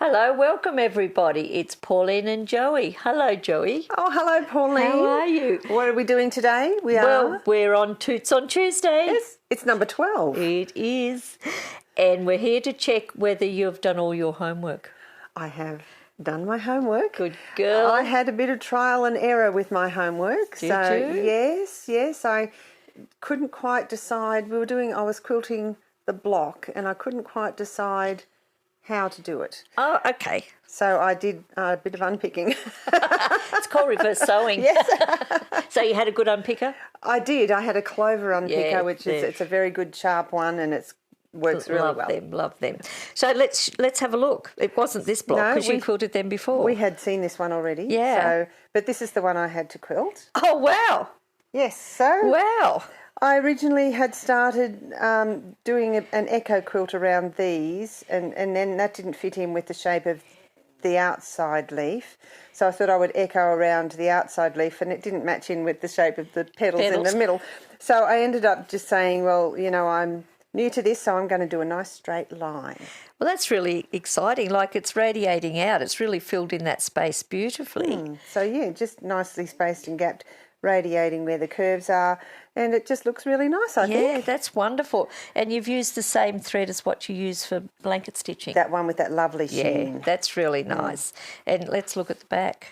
Hello, welcome everybody. It's Pauline and Joey. Hello, Joey. Oh, hello, Pauline. How are you? What are we doing today? We're on Toots on Tuesdays. Yes, it's number 12. It is. And we're here to check whether you've done all your homework. I have done my homework. Good girl. I had a bit of trial and error with my homework. Did you? Yes, I couldn't quite decide. I was quilting the block and I couldn't quite decide how to do it. Oh, okay. So I did a bit of unpicking. It's called reverse sewing. Yes. So you had a good unpicker? I did. I had a clover unpicker, Yeah, which is it's a very good sharp one and it works really well. Love them. So let's have a look. It wasn't this block because you quilted them before. We had seen this one already. Yeah. But this is the one I had to quilt. Oh, wow. Yes. So Wow. I originally had started doing an echo quilt around these and then that didn't fit in with the shape of the outside leaf. So I thought I would echo around the outside leaf and it didn't match in with the shape of the petals in the middle. So I ended up just saying, well, I'm new to this, so I'm going to do a nice straight line. Well, that's really exciting. Like it's radiating out. It's really filled in that space beautifully. So, yeah, just nicely spaced and gapped, radiating where the curves are. And it just looks really nice, I think. Yeah, that's wonderful. And you've used the same thread as what you use for blanket stitching. That one with that lovely sheen. Yeah, that's really nice. And let's look at the back.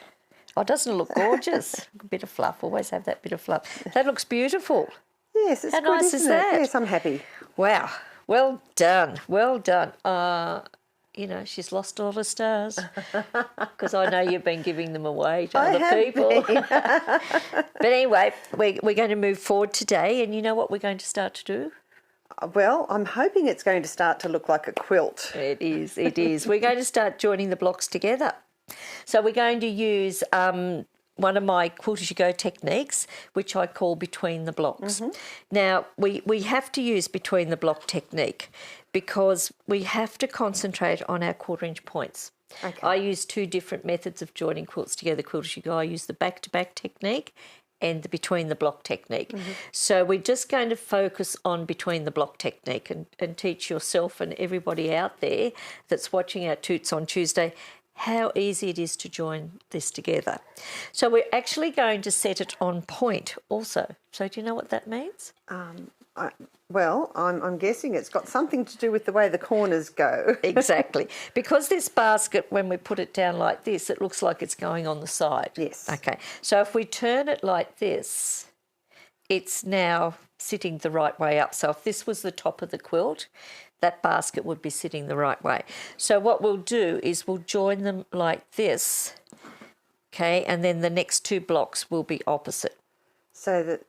Oh, doesn't it look gorgeous? A bit of fluff. Always have that bit of fluff. That looks beautiful. Yes, it's How good, nice is isn't that? it? Yes, I'm happy. Wow. Well done. Well done. She's lost a lot of stars because I know you've been giving them away to other people. But anyway, we're going to move forward today, and you know what we're going to start to do? Well, I'm hoping it's going to start to look like a quilt. It is. We're going to start joining the blocks together. So we're going to use one of my Quilters techniques, which I call between the blocks. Mm-hmm. Now, we have to use between the block technique because we have to concentrate on our 1/4 inch points. Okay. I use two different methods of joining quilts together, Quilters. I use the back-to-back technique and the between the block technique. Mm-hmm. So we're just going to focus on between the block technique and teach yourself and everybody out there that's watching our Toots on Tuesday how easy it is to join this together. So we're actually going to set it on point also. So do you know what that means? I'm guessing it's got something to do with the way the corners go. Exactly. Because this basket, when we put it down like this, it looks like it's going on the side. Yes. Okay. So if we turn it like this, it's now sitting the right way up. So if this was the top of the quilt, that basket would be sitting the right way. So what we'll do is we'll join them like this, okay, and then the next two blocks will be opposite. So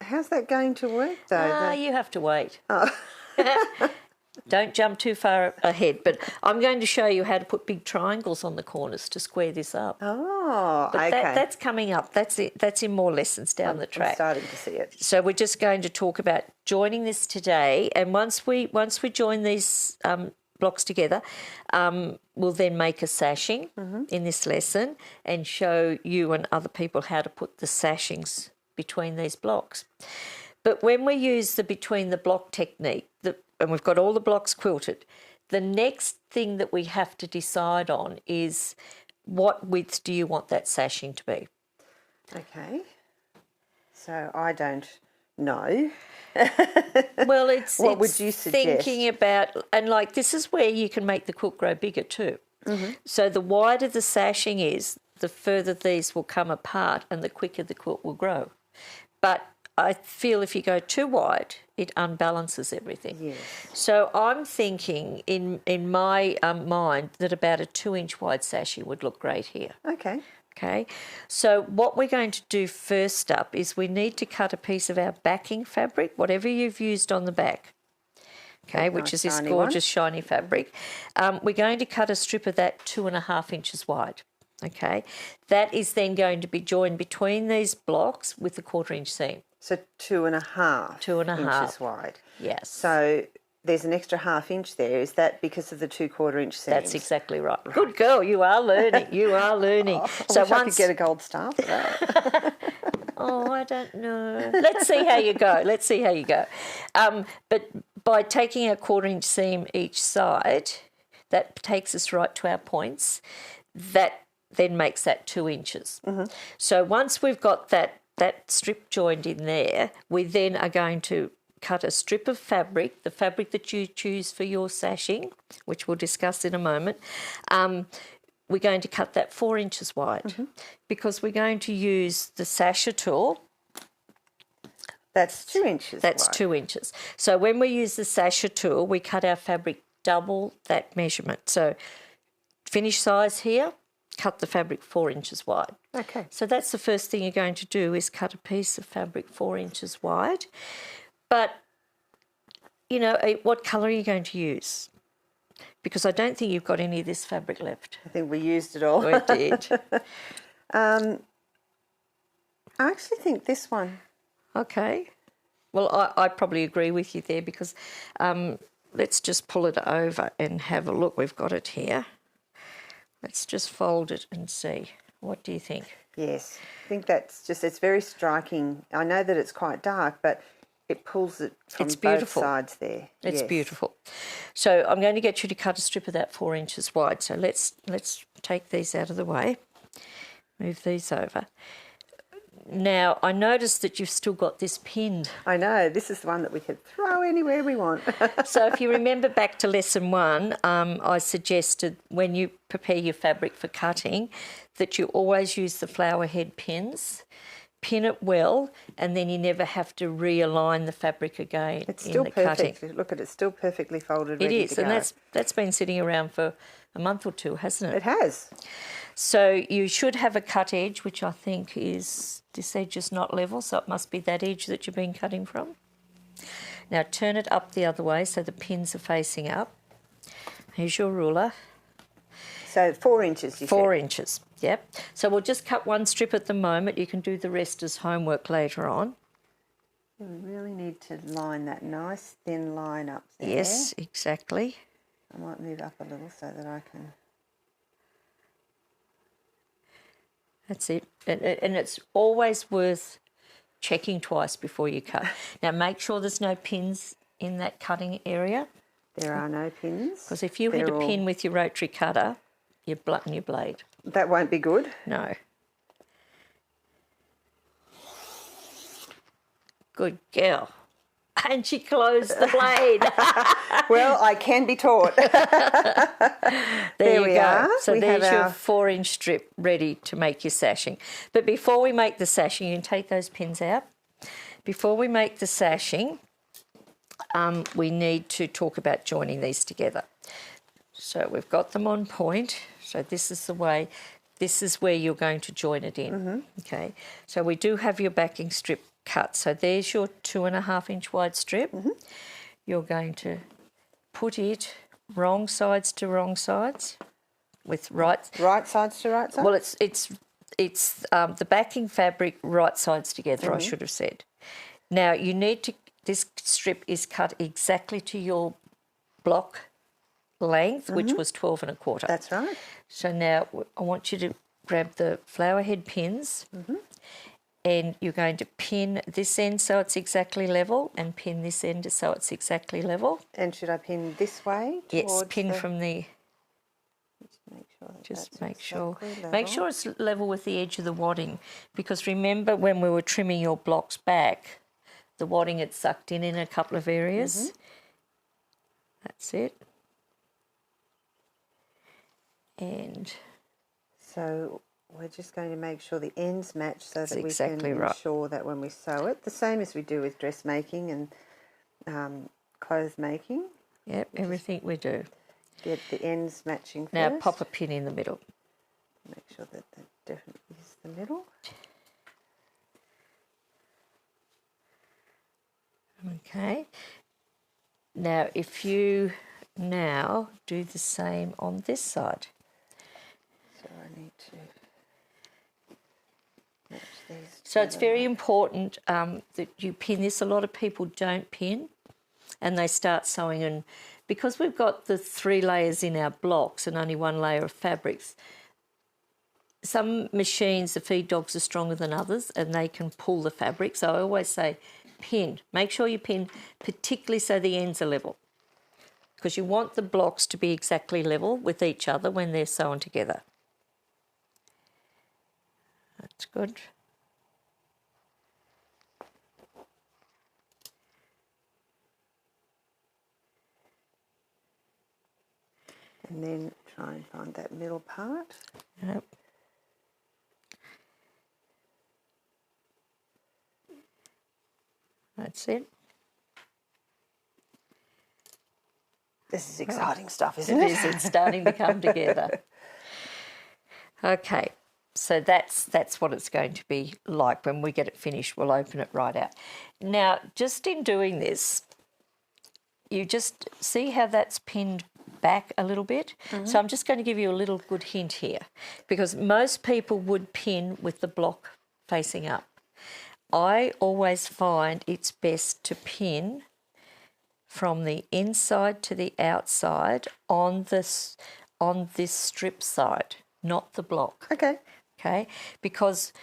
how's that going to work though? You have to wait. Oh. Don't jump too far ahead, but I'm going to show you how to put big triangles on the corners to square this up. Oh, but okay. That's coming up. That's it. That's in more lessons down the track. I'm starting to see it. So we're just going to talk about joining this today, and once we join these blocks together, we'll then make a sashing in this lesson and show you and other people how to put the sashings between these blocks. But when we use the between the block technique, and we've got all the blocks quilted, the next thing that we have to decide on is what width do you want that sashing to be? Okay. So I don't know. Well, it's what would you suggest? Thinking about, and like this is where you can make the quilt grow bigger too. Mm-hmm. So the wider the sashing is, the further these will come apart and the quicker the quilt will grow. But I feel if you go too wide, it unbalances everything. Yes. So I'm thinking in my mind that about a 2-inch wide sashing would look great here. Okay. Okay. So what we're going to do first up is we need to cut a piece of our backing fabric, whatever you've used on the back. Okay, which is this gorgeous shiny fabric. We're going to cut a strip of that 2.5 inches wide. Okay. That is then going to be joined between these blocks with a 1/4 inch seam. So 2.5 inches wide. Yes. So there's an extra 1/2 inch there. Is that because of the 2/4 inch seams? That's exactly right. Good girl. You are learning. You are learning. So I could get a gold star for that. Oh, I don't know. Let's see how you go. But by taking a 1/4 inch seam each side, that takes us right to our points. That then makes that 2 inches. So once we've got that strip joined in there, we then are going to cut a strip of fabric, the fabric that you choose for your sashing, which we'll discuss in a moment. We're going to cut that 4 inches wide because we're going to use the sasher tool. That's 2 inches That's wide. 2 inches. So when we use the sasher tool, we cut our fabric double that measurement. So finish size here, cut the fabric 4 inches wide. Okay. So that's the first thing you're going to do is cut a piece of fabric 4 inches wide. But, you know, what colour are you going to use? Because I don't think you've got any of this fabric left. I think we used it all. We did. I actually think this one. Okay. Well, I probably agree with you there because let's just pull it over and have a look. We've got it here. Let's just fold it and see. What do you think? Yes, I think that's just, it's very striking. I know that it's quite dark, but it pulls it from both sides there. It's yes. beautiful. So I'm going to get you to cut a strip of that 4 inches wide. So let's take these out of the way. Move these over. Now, I noticed that you've still got this pinned. I know, this is the one that we could throw anywhere we want. So if you remember back to lesson 1, I suggested when you prepare your fabric for cutting that you always use the flower head pins, pin it well, and then you never have to realign the fabric again It's in still the perfect. cutting. Look at it, it's still perfectly folded, It ready is, to and go. that's been sitting around for a month or two, hasn't it? It has. So you should have a cut edge, which I think is, this edge is not level, so it must be that edge that you've been cutting from. Now turn it up the other way so the pins are facing up. Here's your ruler. So 4 inches, you 4 said? inches, yep. So we'll just cut one strip at the moment. You can do the rest as homework later on. We really need to line that nice thin line up there. Yes, exactly. I might move up a little so that I can... That's it. And it's always worth checking twice before you cut. Now make sure there's no pins in that cutting area. There are no pins. Because if you hit a pin with your rotary cutter, you blunt your blade. That won't be good. No. Good girl. And she closed the blade. Well, I can be taught. There we you go. are. So We there's have your our- 4-inch strip ready to make your sashing. But before we make the sashing, you can take those pins out. Before we make the sashing, we need to talk about joining these together. So we've got them on point. So this is the way, this is where you're going to join it in. Okay. So we do have your backing strip cut. So there's your 2.5-inch wide strip. You're going to put it wrong sides to wrong sides with right sides to right sides? Well, it's the backing fabric right sides together, I should have said. Now you need to, this strip is cut exactly to your block length, which was 12 1/4. That's right. So now I want you to grab the flower head pins and you're going to pin this end so it's exactly level and pin this end so it's exactly level. And should I pin this way? Yes, pin from the... Make sure that Just that's make sure. exactly level. Make sure it's level with the edge of the wadding, because remember when we were trimming your blocks back, the wadding had sucked in a couple of areas. That's it. And So we're just going to make sure the ends match so that we exactly can right. ensure that when we sew it, the same as we do with dressmaking and clothes making, yep, everything we do. get the ends matching first. Now pop a pin in the middle. Make sure that that definitely is the middle. Okay. Now if you now do the same on this side. So I need to match these. So it's together. very important that you pin this. A lot of people don't pin and they start sewing, and because we've got the 3 layers in our blocks and only 1 layer of fabrics, some machines, the feed dogs are stronger than others and they can pull the fabric. So I always say pin. Make sure you pin, particularly so the ends are level. because you want the blocks to be exactly level with each other when they're sewn together. That's good. And then try and find that middle part. Yep. That's it. This is exciting stuff, isn't It it? is. It's starting to come together. Okay, so that's what it's going to be like when we get it finished. We'll open it right out. Now, just in doing this, you just see how that's pinned back a little bit. So I'm just going to give you a little good hint here, because most people would pin with the block facing up. I always find it's best to pin from the inside to the outside on this strip side, not the block. Okay, because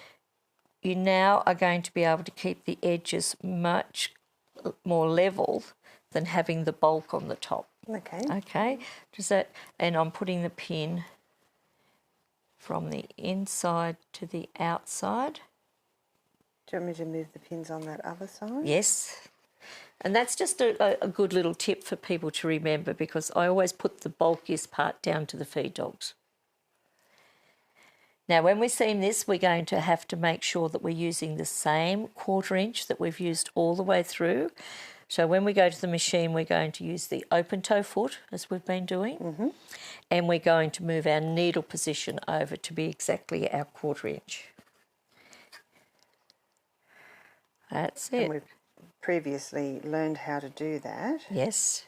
you now are going to be able to keep the edges much more level than having the bulk on the top. Okay, does that? And I'm putting the pin from the inside to the outside. Do you want me to move the pins on that other side? Yes. And that's just a good little tip for people to remember, because I always put the bulkiest part down to the feed dogs. Now, when we seam this, we're going to have to make sure that we're using the same 1/4 inch that we've used all the way through. So when we go to the machine, we're going to use the open toe foot, as we've been doing, and we're going to move our needle position over to be exactly our 1/4 inch. That's it. And we've previously learned how to do that. Yes,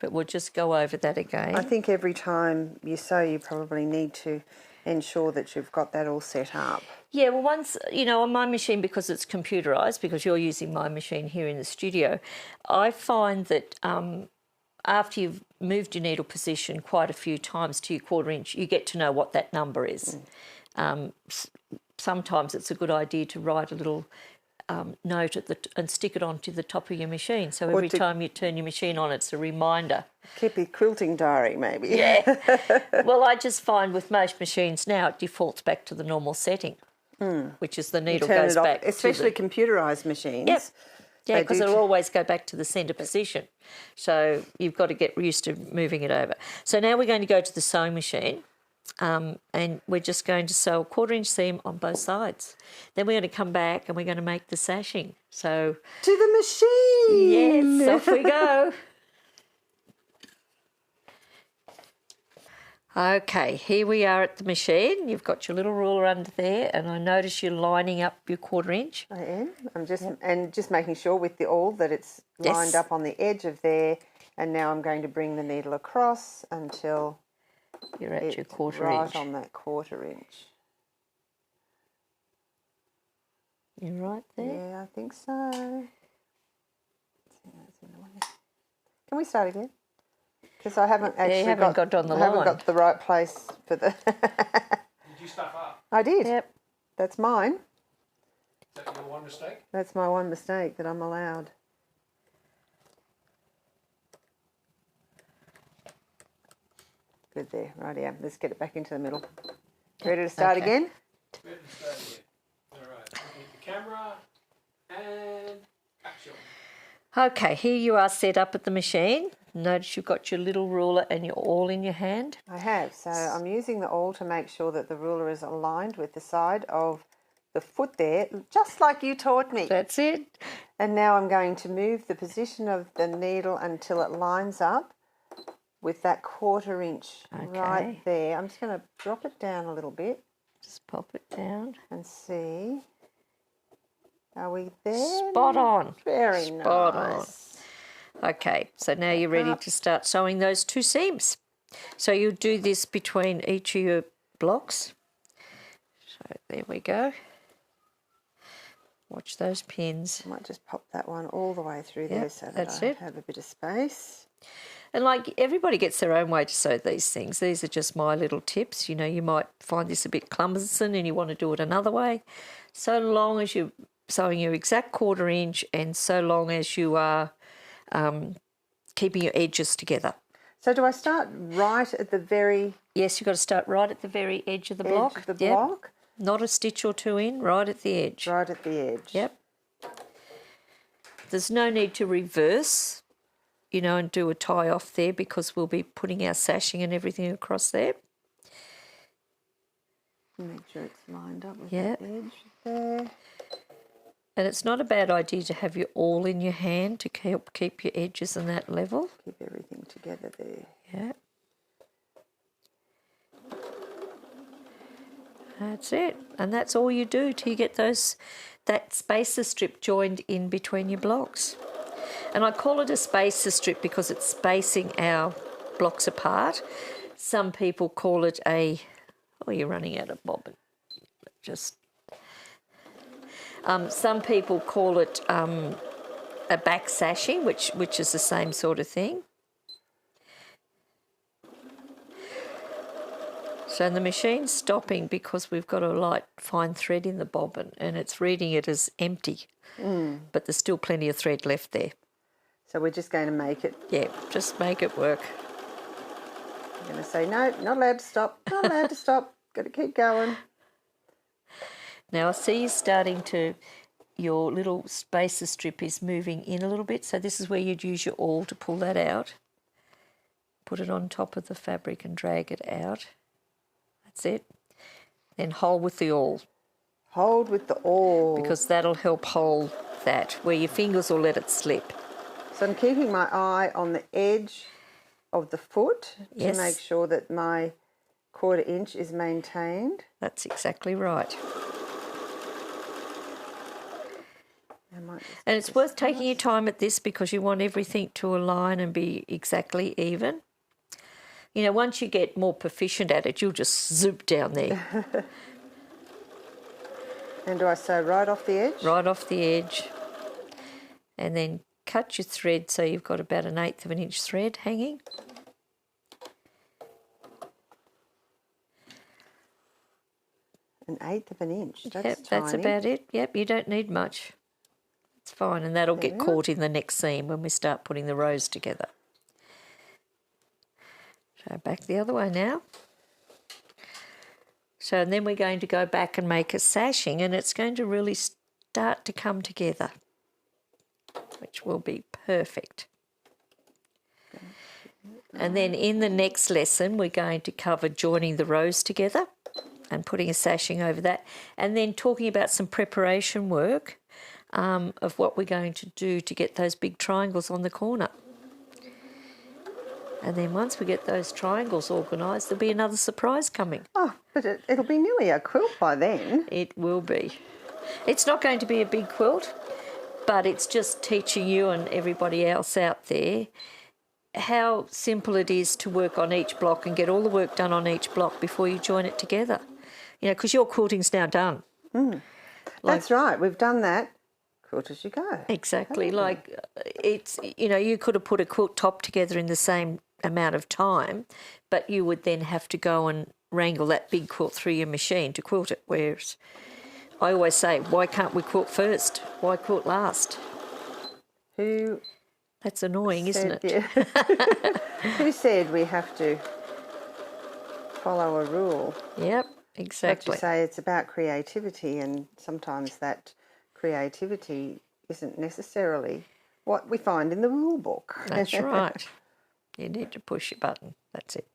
but we'll just go over that again. I think every time you sew, you probably need to ensure that you've got that all set up. Yeah, well, once, on my machine, because it's computerised, because you're using my machine here in the studio, I find that after you've moved your needle position quite a few times to your 1/4 inch, you get to know what that number is. Sometimes it's a good idea to write a little note and stick it onto the top of your machine. So every time you turn your machine on, it's a reminder. Keep a quilting diary, maybe. Yeah. Well, I just find with most machines now, it defaults back to the normal setting, which is the needle goes back. Especially computerised machines. Yep. Yeah, because it'll always go back to the centre position. So you've got to get used to moving it over. So now we're going to go to the sewing machine. And we're just going to sew a 1/4 inch seam on both sides. Then we're going to come back and we're going to make the sashing. So to the machine. Yes, off we go. Okay, here we are at the machine. You've got your little ruler under there, and I notice you're lining up your 1/4 inch. I am. I'm just making sure with the awl that it's lined up on the edge of there. And now I'm going to bring the needle across until you're at your 1/4 right inch. on that 1/4 inch. You're right there? Yeah, I think so. Can we start again? Because I haven't actually got on the line. I haven't got the right place for the... Did you stuff up? I did. Yep. That's mine. Is that your one mistake? That's my one mistake that I'm allowed. Good there. Rightio. Let's get it back into the middle. Ready to start again? Ready to start again. All right. Hit the camera and action. Okay, here you are set up at the machine. Notice you've got your little ruler and your awl in your hand. I have. So I'm using the awl to make sure that the ruler is aligned with the side of the foot there, just like you taught me. That's it. And now I'm going to move the position of the needle until it lines up with that 1/4 inch right there. I'm just going to drop it down a little bit. Just pop it down. And see. Are we there? Spot on. Very Spot nice. on. Okay, so now you're ready to start sewing those 2 seams. So you'll do this between each of your blocks. So there we go. Watch those pins. I might just pop that one all the way through there so that I have a bit of space. And like everybody gets their own way to sew these things. These are just my little tips. You know, you might find this a bit clumsome and you want to do it another way. So long as you're sewing your exact 1/4 inch and so long as you are keeping your edges together. So do I start right at the very Yes, you've got to start right at the very edge of the block. edge of the Yep. block? Not a stitch or two in, right at the edge. Right at the edge. Yep. There's no need to reverse, you know, and do a tie off there because we'll be putting our sashing and everything across there. Make sure it's lined up with Yep. the edge there. And it's not a bad idea to have your awl in your hand to help keep your edges on that level. Keep everything together there. Yeah. That's it. And that's all you do till you get that spacer strip joined in between your blocks. And I call it a spacer strip because it's spacing our blocks apart. Some people call it you're running out of bobbin. Some people call it a back sashing, which is the same sort of thing. So the machine's stopping because we've got a light fine thread in the bobbin and it's reading it as empty, but there's still plenty of thread left there. So we're just going to make it. Yeah, just make it work. I'm going to say, no, not allowed to stop, not allowed to stop, got to keep going. Now I see you starting to, your little spacer strip is moving in a little bit, so this is where you'd use your awl to pull that out. Put it on top of the fabric and drag it out. That's it. Then hold with the awl. Hold with the awl. Because that'll help hold that, where your fingers will let it slip. So I'm keeping my eye on the edge of the foot Yes. to make sure that my 1/4 inch is maintained. That's exactly right. And it's worth taking your time at this because you want everything to align and be exactly even. You know, once you get more proficient at it, you'll just zoop down there. And do I sew right off the edge? Right off the edge. And then cut your thread so you've got about 1/8 of an inch thread hanging. An 1/8 of an inch. That's Yep, tiny. that's about it. Yep, you don't need much. It's fine, and that'll get caught in the next seam when we start putting the rows together. So back the other way now. So and then we're going to go back and make a sashing, and it's going to really start to come together, which will be perfect. And then in the next lesson, we're going to cover joining the rows together and putting a sashing over that, and then talking about some preparation work of what we're going to do to get those big triangles on the corner. And then once we get those triangles organised, there'll be another surprise coming. Oh, but it'll be nearly a quilt by then. It will be. It's not going to be a big quilt, but it's just teaching you and everybody else out there how simple it is to work on each block and get all the work done on each block before you join it together. You know, because your quilting's now done. That's right, we've done that. Quilt as you go. Exactly. Like it's, you know, you could have put a quilt top together in the same amount of time, but you would then have to go and wrangle that big quilt through your machine to quilt it. Whereas I always say, why can't we quilt first? Why quilt last? Who That's annoying, isn't said, it? yeah. Who said we have to follow a rule? Yep, But exactly. you say it's about creativity, and sometimes that creativity isn't necessarily what we find in the rule book. That's right. You need to push your button. That's it.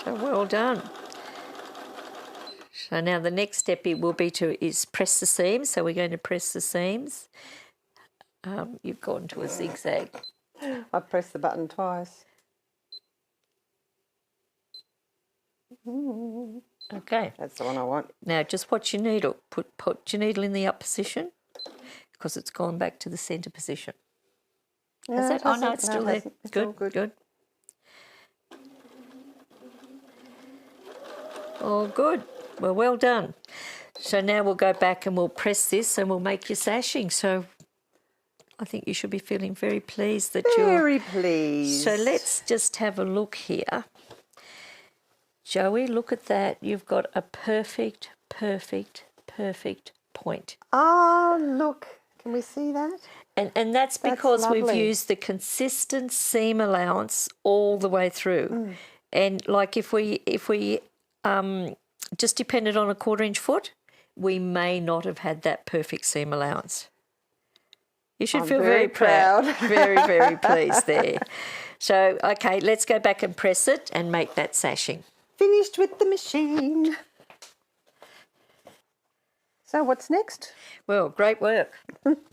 So well done. So now the next step will be is press the seams. So we're going to press the seams. You've gone to a zigzag. I pressed the button twice. Okay. That's the one I want. Now just watch your needle. Put your needle in the up position because it's gone back to the centre position. No, Has it it? Oh no, hasn't. it's still it there. hasn't. It's all Good, good. good. Oh, good. Well done. So now we'll go back and we'll press this and we'll make your sashing. So I think you should be feeling very pleased that you're... Very pleased. So let's just have a look here. Joey, look at that. You've got a perfect perfect point. Oh, look. Can we see that? And that's because we've lovely. used the consistent seam allowance all the way through. And like if we just depended on a 1/4 inch foot, we may not have had that perfect seam allowance. You should I'm feel very very proud. proud. Very, very pleased there. So, okay, let's go back and press it and make that sashing. Finished with the machine. So what's next? Well, great work.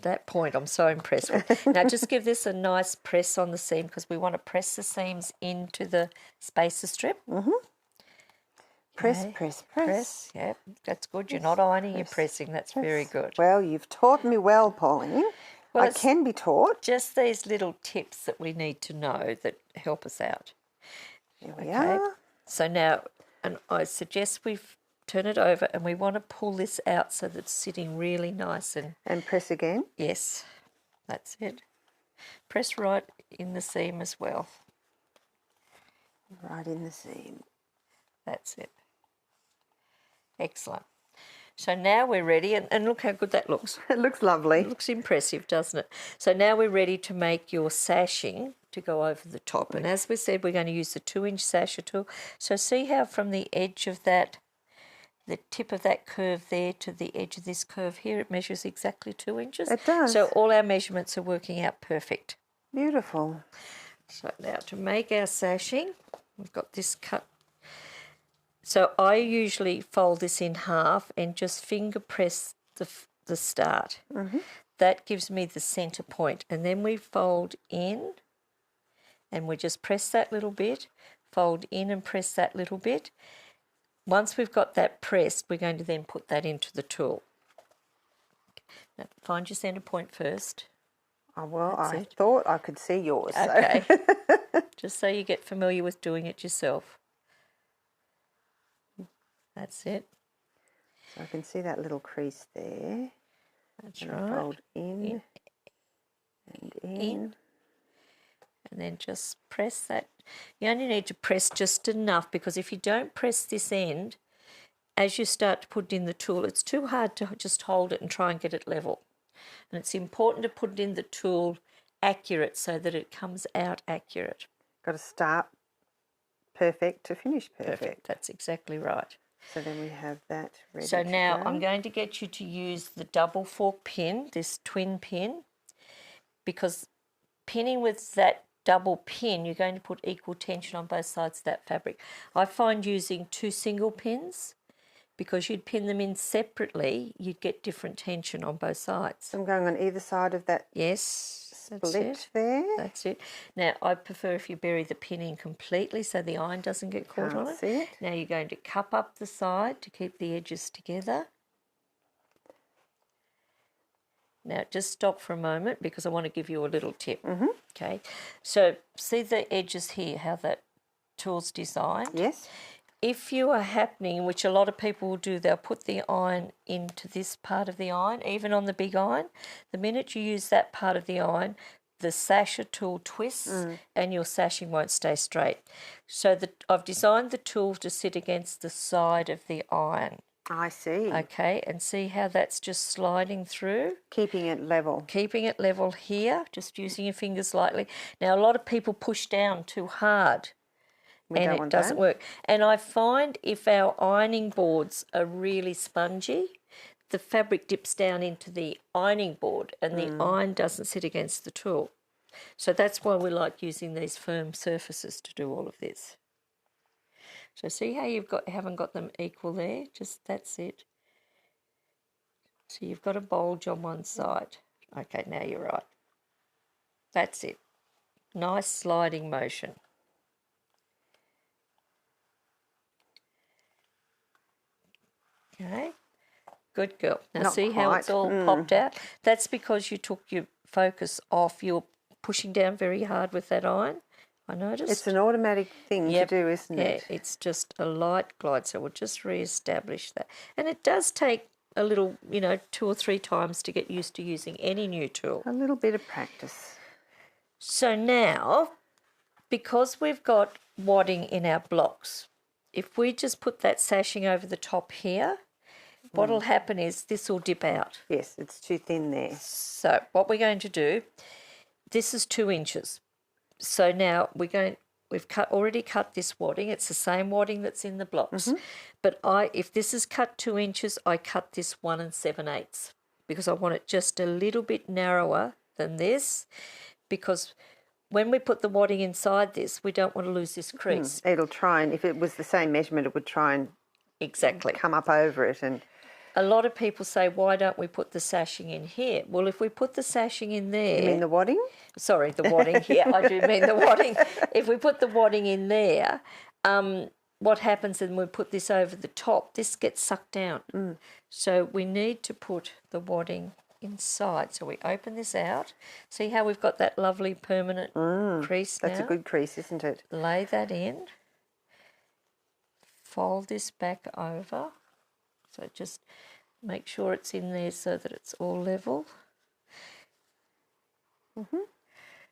That point I'm so impressed with. Now just give this a nice press on the seam because we want to press the seams into the spacer strip. Press, Okay. press, press. Press, yep, that's good. You're not ironing, you're pressing. That's very good. Well, you've taught me well, Pauline. Well, I it's can be taught. just these little tips that we need to know that help us out. Here we are. So now, and I suggest we turn it over and we want to pull this out so that it's sitting really nice And press again. yes, that's it. Press right in the seam as well. Right in the seam. That's it. Excellent. So now we're ready, and look how good that looks. It looks lovely. It looks impressive, doesn't it? So now we're ready to make your sashing to go over the top. And as we said, we're going to use the 2-inch sasher tool. So see how from the edge of that, the tip of that curve there to the edge of this curve here, it measures exactly 2 inches? It does. So all our measurements are working out perfect. Beautiful. So now to make our sashing, we've got this cut. So I usually fold this in half and just finger press the start. That gives me the centre point. And then we fold in and we just press that little bit, fold in and press that little bit. Once we've got that pressed, we're going to then put that into the tool. Now, find your centre point first. Oh, well, That's I it. thought I could see yours. So. Okay. Just so you get familiar with doing it yourself. That's it. So I can see that little crease there. That's And right. fold in and in. And then just press that. You only need to press just enough because if you don't press this end, as you start to put it in the tool, it's too hard to just hold it and try and get it level. And it's important to put it in the tool accurate so that it comes out accurate. Got to start perfect to finish perfect. That's exactly right. So then we have that ready So to now go. I'm going to get you to use the double fork pin, this twin pin, because pinning with that double pin, you're going to put equal tension on both sides of that fabric. I find using 2 single pins, because you'd pin them in separately, you'd get different tension on both sides. I'm going on either side of that Yes, that's split it. there. That's it. Now, I prefer if you bury the pin in completely so the iron doesn't get caught on Can't it. see it. Now you're going to cup up the side to keep the edges together. Now, just stop for a moment because I want to give you a little tip. Okay, so see the edges here, how that tool's designed? Yes. If you are happening, which a lot of people will do, they'll put the iron into this part of the iron, even on the big iron. The minute you use that part of the iron, the sasher tool twists and your sashing won't stay straight. So I've designed the tool to sit against the side of the iron. I see. Okay, and see how that's just sliding through? Keeping it level. Keeping it level here, just using your fingers lightly. Now, a lot of people push down too hard and it doesn't work. And I find if our ironing boards are really spongy, the fabric dips down into the ironing board and the iron doesn't sit against the tool. So that's why we like using these firm surfaces to do all of this. So see how haven't got them equal there? Just that's it. So you've got a bulge on one side. Okay, now you're right. That's it. Nice sliding motion. Okay, good girl. Now Not see how it's quite. all popped out? That's because you took your focus off. You're pushing down very hard with that iron, I noticed. It's an automatic thing to do, isn't it? Yeah, it's just a light glide, so we'll just re-establish that. And it does take a little, 2 or 3 times to get used to using any new tool. A little bit of practice. So now, because we've got wadding in our blocks, if we just put that sashing over the top here, what will happen is this will dip out. Yes, it's too thin there. So what we're going to do, this is 2 inches. So now we've already cut this wadding. It's the same wadding that's in the blocks. But if this is cut 2 inches, I cut this 1 7/8 because I want it just a little bit narrower than this, because when we put the wadding inside this, we don't want to lose this crease. It'll try, and if it was the same measurement, it would try and Exactly. come up over it. And A lot of people say, why don't we put the sashing in here? Well, if we put the sashing in there... you mean the wadding? Sorry, the wadding here. I do mean the wadding. If we put the wadding in there, what happens when we put this over the top, this gets sucked down. So we need to put the wadding inside. So we open this out. See how we've got that lovely permanent crease now? That's a good crease, isn't it? Lay that in. Fold this back over. So just make sure it's in there so that it's all level.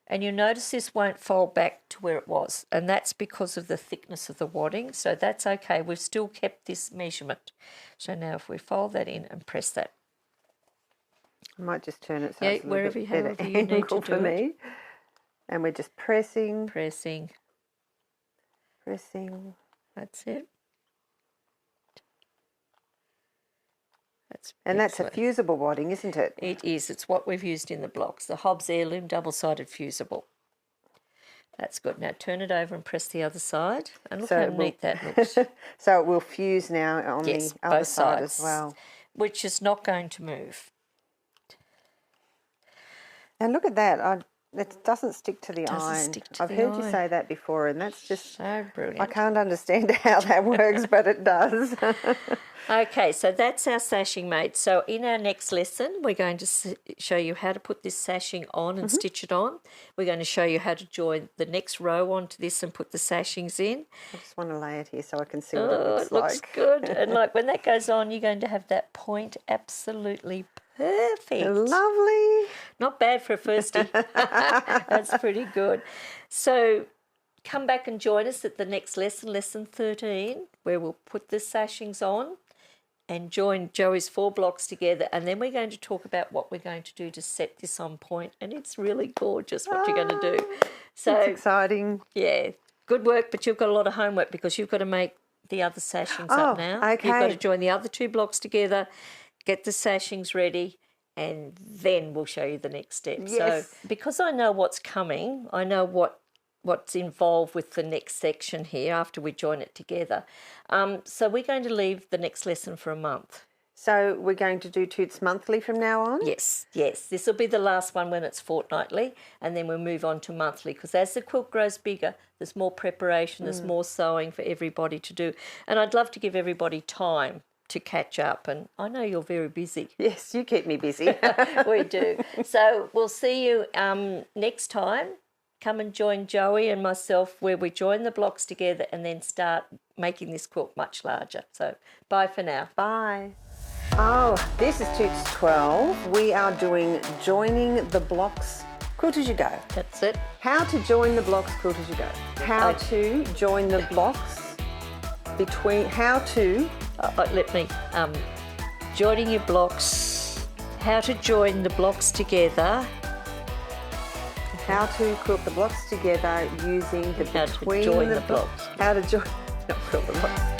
And you'll notice this won't fold back to where it was, and that's because of the thickness of the wadding. So that's okay. We've still kept this measurement. So now if we fold that in and press that. I might just turn it so Yeah, it's a little wherever bit you better have you need to angle do for it. me. And we're just pressing, Pressing. pressing. That's it. And that's a excellent. fusible wadding, isn't it? It is. It's what we've used in the blocks. The Hobbs Heirloom double-sided fusible. That's good. Now turn it over and press the other side. And look So how it will- neat that looks. So it will fuse now on Yes, the other both side sides. as well. Which is not going to move. And look at that. It doesn't stick to the Doesn't iron. stick to I've the heard you iron. say that before, and that's just... So brilliant. I can't understand how that works, but it does. Okay, so that's our sashing made. So in our next lesson, we're going to show you how to put this sashing on and stitch it on. We're going to show you how to join the next row onto this and put the sashings in. I just want to lay it here so I can see what Oh, it it looks looks like. good. And like when that goes on, you're going to have that point absolutely perfect. Lovely. Not bad for a firstie. That's pretty good. So come back and join us at the next lesson, lesson 13, where we'll put the sashings on and join Joey's 4 blocks together. And then we're going to talk about what we're going to do to set this on point. And it's really gorgeous what you're going to do. So, It's exciting. yeah, good work, but you've got a lot of homework because you've got to make the other sashings up now. okay. You've got to join the other 2 blocks together, get the sashings ready, and then we'll show you the next step. Yes. So because I know what's coming, I know what's involved with the next section here after we join it together. So we're going to leave the next lesson for a month. So we're going to do Toots monthly from now on? Yes. This will be the last one when it's fortnightly, and then we'll move on to monthly, because as the quilt grows bigger, there's more preparation, there's more sewing for everybody to do. And I'd love to give everybody time to catch up, and I know you're very busy. Yes, you keep me busy. We do. So we'll see you next time. Come and join Joey and myself where we join the blocks together and then start making this quilt much larger. So bye for now. Bye. Oh, this is Toots 12. We are doing joining the blocks quilt as you go. That's it. How to join the blocks quilt as you go. How to join the blocks between, Let me, joining your blocks, how to join the blocks together. how to quilt the blocks together using the How to between join the the blocks. How to join, not quilt the blocks.